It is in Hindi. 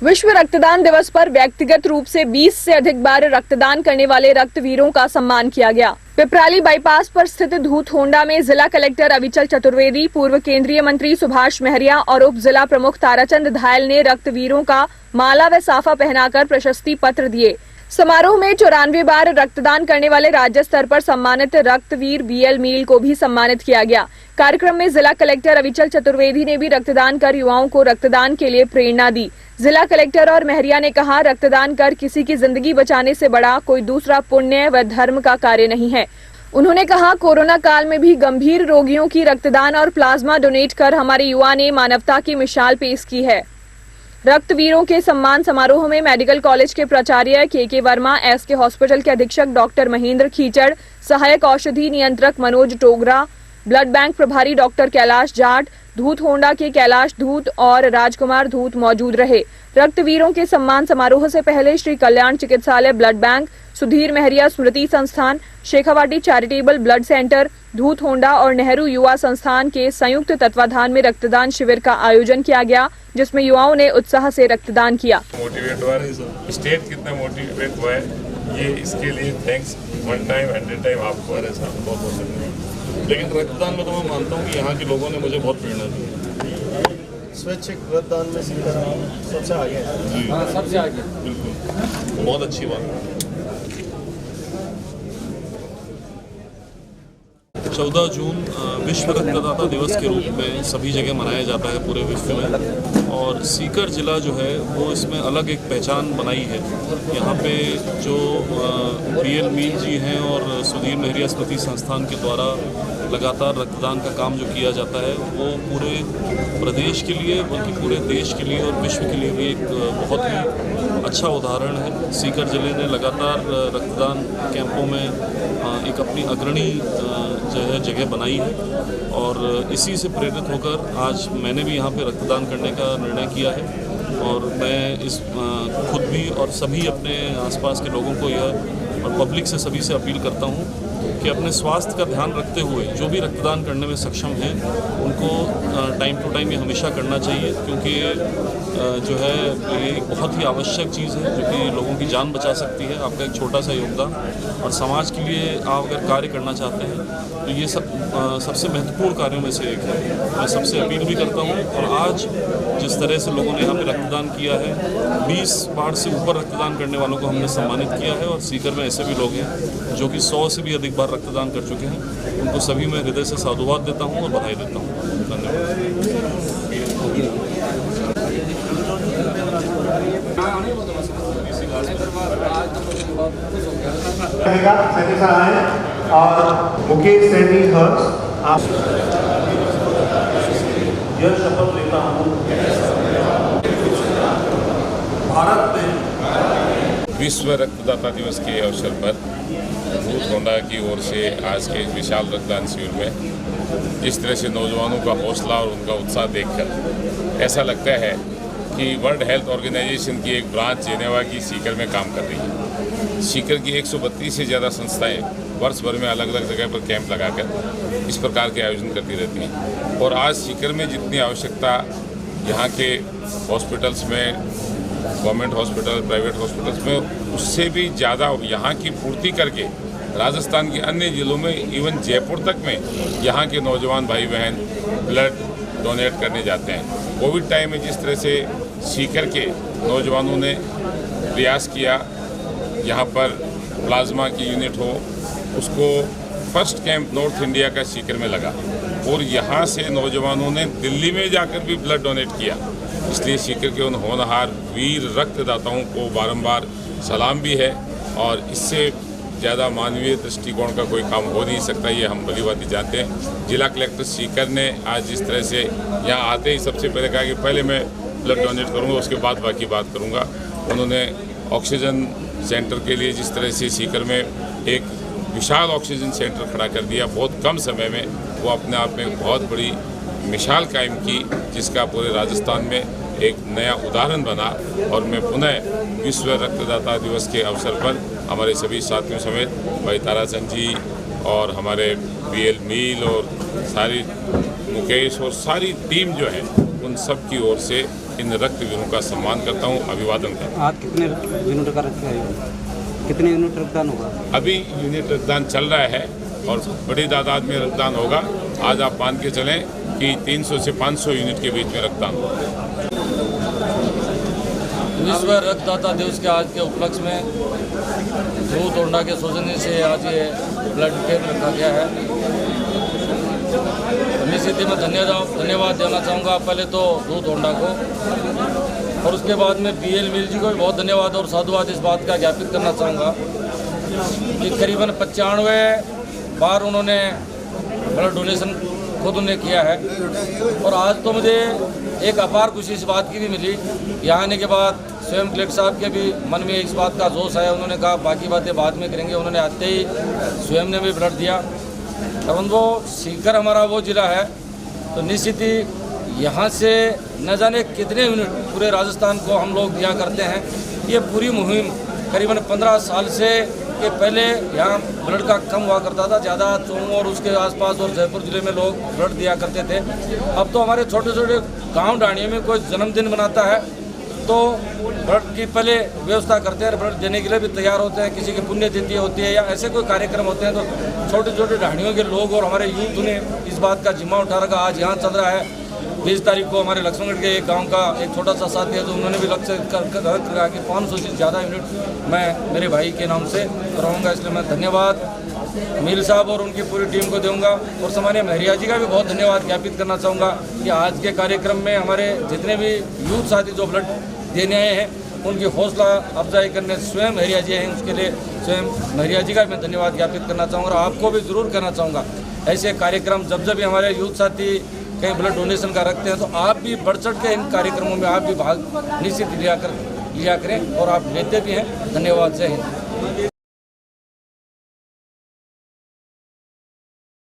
विश्व रक्तदान दिवस पर व्यक्तिगत रूप से 20 से अधिक बार रक्तदान करने वाले रक्तवीरों का सम्मान किया गया। पिपराली बाईपास पर स्थित धूत होंडा में जिला कलेक्टर अविचल चतुर्वेदी, पूर्व केंद्रीय मंत्री सुभाष महरिया और उप जिला प्रमुख ताराचंद धायल ने रक्तवीरों का माला व साफा पहनाकर प्रशस्ति पत्र दिए। समारोह में 94 बार रक्तदान करने वाले राज्य स्तर पर सम्मानित रक्तवीर बीएल मील को भी सम्मानित किया गया। कार्यक्रम में जिला कलेक्टर अविचल चतुर्वेदी ने भी रक्तदान कर युवाओं को रक्तदान के लिए प्रेरणा दी। जिला कलेक्टर और महरिया ने कहा, रक्तदान कर किसी की जिंदगी बचाने से बड़ा कोई दूसरा पुण्य व धर्म का कार्य नहीं है। उन्होंने कहा, कोरोना काल में भी गंभीर रोगियों की रक्तदान और प्लाज्मा डोनेट कर हमारे युवा ने मानवता की मिसाल पेश की है। रक्तवीरों के सम्मान समारोह में मेडिकल कॉलेज के प्राचार्य के वर्मा, एसके हॉस्पिटल के अधीक्षक डॉक्टर महेंद्र खीचड़, सहायक औषधि नियंत्रक मनोज टोगरा, ब्लड बैंक प्रभारी डॉक्टर कैलाश जाट, धूत होंडा के कैलाश धूत और राजकुमार धूत मौजूद रहे। रक्तवीरों के सम्मान समारोह से पहले श्री कल्याण चिकित्सालय ब्लड बैंक, सुधीर महरिया स्मृति संस्थान, शेखावाटी चैरिटेबल ब्लड सेंटर, धूत होंडा और नेहरू युवा संस्थान के संयुक्त तत्वाधान में रक्तदान शिविर का आयोजन किया गया, जिसमें युवाओं ने उत्साह से रक्तदान किया। मोटिवेट हुआ, स्टेट कितना मोटिवेट हुआ है, ये इसके लिए थैंक्स 1 टाइम 100 टाइम आपको बहुत बहुत धन्यवाद। लेकिन रक्तदान में तो मैं मानता हूँ कि यहाँ के लोगों ने मुझे बहुत प्रेरणा दी। स्वैच्छिक रक्तदान में सीताराम सबसे आगे है। सबसे आगे, बिल्कुल, बहुत अच्छी बात। 14 जून विश्व रक्तदाता दिवस के रूप में सभी जगह मनाया जाता है पूरे विश्व में, और सीकर जिला जो है वो इसमें अलग एक पहचान बनाई है। यहाँ पे जो बीएल मील जी हैं और सुधीर महरिया स्मृति संस्थान के द्वारा लगातार रक्तदान का काम जो किया जाता है वो पूरे प्रदेश के लिए बल्कि पूरे देश के लिए और विश्व के लिए भी एक बहुत ही अच्छा उदाहरण है। सीकर जिले ने लगातार रक्तदान कैंपों में एक अपनी अग्रणी जगह बनाई है, और इसी से प्रेरित होकर आज मैंने भी यहाँ पे रक्तदान करने का निर्णय किया है। और मैं इस खुद भी और सभी अपने आसपास के लोगों को यह और पब्लिक से सभी से अपील करता हूँ कि अपने स्वास्थ्य का ध्यान रखते हुए जो भी रक्तदान करने में सक्षम हैं उनको टाइम टू टाइम ये हमेशा करना चाहिए, क्योंकि जो है ये एक बहुत ही आवश्यक चीज़ है जो कि लोगों की जान बचा सकती है। आपका एक छोटा सा योगदान, और समाज के लिए आप अगर कार्य करना चाहते हैं तो ये सबसे महत्वपूर्ण कार्यों में से एक है। मैं सबसे अपील भी करता हूँ, और आज जिस तरह से लोगों ने यहाँ पे रक्तदान किया है, 20 बार से ऊपर रक्तदान करने वालों को हमने सम्मानित किया है, और सीकर में ऐसे भी लोग हैं जो कि 100 से भी अधिक बार रक्तदान कर चुके हैं। उनको सभी मैं हृदय से साधुवाद देता हूँ और बधाई देता हूँ। धन्यवाद। और मुकेश सैनी हर्ष, आप यह शपथ लेता हूँ भारत में। विश्व रक्तदाता दिवस के अवसर पर धूत होंडा की ओर से आज के विशाल रक्तदान शिविर में जिस तरह से नौजवानों का हौसला और उनका उत्साह देखकर ऐसा लगता है कि वर्ल्ड हेल्थ ऑर्गेनाइजेशन की एक ब्रांच जेनेवा की सीकर में काम कर रही है। सीकर की 132 से ज़्यादा संस्थाएं वर्ष भर में अलग अलग जगह पर कैंप लगाकर इस प्रकार के आयोजन करती रहती हैं, और आज सीकर में जितनी आवश्यकता यहाँ के हॉस्पिटल्स में, गवर्नमेंट हॉस्पिटल, प्राइवेट हॉस्पिटल्स में, उससे भी ज़्यादा यहाँ की पूर्ति करके राजस्थान के अन्य जिलों में, इवन जयपुर तक में यहाँ के नौजवान भाई बहन ब्लड डोनेट करने जाते हैं। कोविड टाइम में जिस तरह से सीकर के नौजवानों ने प्रयास किया यहाँ पर प्लाज्मा की यूनिट हो, उसको फर्स्ट कैंप नॉर्थ इंडिया का सीकर में लगा, और यहाँ से नौजवानों ने दिल्ली में जाकर भी ब्लड डोनेट किया। इसलिए सीकर के उन होनहार वीर रक्तदाताओं को बारंबार सलाम भी है, और इससे ज़्यादा मानवीय दृष्टिकोण का कोई काम हो नहीं सकता, ये हम भली बात जानते हैं। जिला कलेक्टर सीकर ने आज जिस तरह से यहाँ आते ही सबसे पहले कहा कि पहले मैं ब्लड डोनेट करूँगा, उसके बाद बाकी बात करूँगा। उन्होंने ऑक्सीजन सेंटर के लिए जिस तरह से सीकर में एक विशाल ऑक्सीजन सेंटर खड़ा कर दिया, बहुत कम समय में, वो अपने आप में बहुत बड़ी मिसाल कायम की, जिसका पूरे राजस्थान में एक नया उदाहरण बना। और मैं पुनः विश्व रक्तदाता दिवस के अवसर पर हमारे सभी साथियों समेत भाई ताराचंद जी और हमारे बीएल मील और सारी मुकेश और सारी टीम जो है, उन सब की ओर से इन रक्तवीरों का सम्मान करता हूँ, अभिवादन करता हूँ। आज कितने यूनिट का रखा है? कितने यूनिट रक्तदान होगा? अभी यूनिट रक्तदान चल रहा है और बड़ी तादाद में रक्तदान होगा। आज आप मान के चलें कि 300 से 500 यूनिट के बीच में रक्तदान होगा। विश्व रक्तदाता दिवस के आज के उपलक्ष्य में ध्रुव तोंडा के सौजन्य से आज ये ब्लड कैंप रखा गया है। निश्चित ही मैं धन्यवाद देना चाहूँगा पहले तो ध्रुव तोंडा को, और उसके बाद में BL मिल जी को भी बहुत धन्यवाद और साधुवाद इस बात का ज्ञापित करना चाहूँगा कि करीबन 95 बार उन्होंने ब्लड डोनेशन खुद उन्हें किया है। और आज तो मुझे एक अपार खुशी इस बात की भी मिली, यहाँ आने के बाद स्वयं कलेक्टर साहब के भी मन में इस बात का जोश आया। उन्होंने कहा बाकी बातें बाद में करेंगे, उन्होंने आते ही स्वयं ने भी ब्लड दिया। और वो सीकर हमारा वो ज़िला है तो निश्चित ही यहाँ से न जाने कितने यूनिट पूरे राजस्थान को हम लोग दिया करते हैं। ये पूरी मुहिम करीबन 15 साल से के पहले यहाँ ब्लड का कम हुआ करता था, ज़्यादा चोंग और उसके आसपास और जयपुर ज़िले में लोग ब्लड दिया करते थे। अब तो हमारे छोटे छोटे गांव ढाणियों में कोई जन्मदिन मनाता है तो ब्लड की पहले व्यवस्था करते हैं, ब्लड देने के लिए भी तैयार होते हैं। किसी की पुण्यतिथि होती है या ऐसे कोई कार्यक्रम होते हैं तो छोटे छोटे ढाणियों के लोग और हमारे यूथ ने इस बात का जिम्मा उठा रखा। आज यहाँ चल रहा है 20 तारीख को हमारे लक्ष्मणगढ़ के एक गांव का एक छोटा सा साथी है तो उन्होंने भी लक्ष्य करा कि 500 से ज़्यादा यूनिट मैं मेरे भाई के नाम से कराऊंगा। इसलिए मैं धन्यवाद मील साहब और उनकी पूरी टीम को दूंगा और सामान्य महरिया जी का भी बहुत धन्यवाद ज्ञापित करना चाहूँगा कि आज के कार्यक्रम में हमारे जितने भी यूथ साथी जो ब्लड देने आए हैं उनकी हौसला अफजाई करने स्वयं महरिया जी हैं, उसके लिए स्वयं महरिया जी का मैं धन्यवाद ज्ञापित करना चाहूँगा। और आपको भी ज़रूर कहना चाहूँगा ऐसे कार्यक्रम जब भी हमारे यूथ साथी कहीं ब्लड डोनेशन का रखते हैं तो आप भी बढ़ चढ़ के इन कार्यक्रमों में आप भी भाग निश्चित लिया करें और आप लेते भी हैं। धन्यवाद, जय हिंद।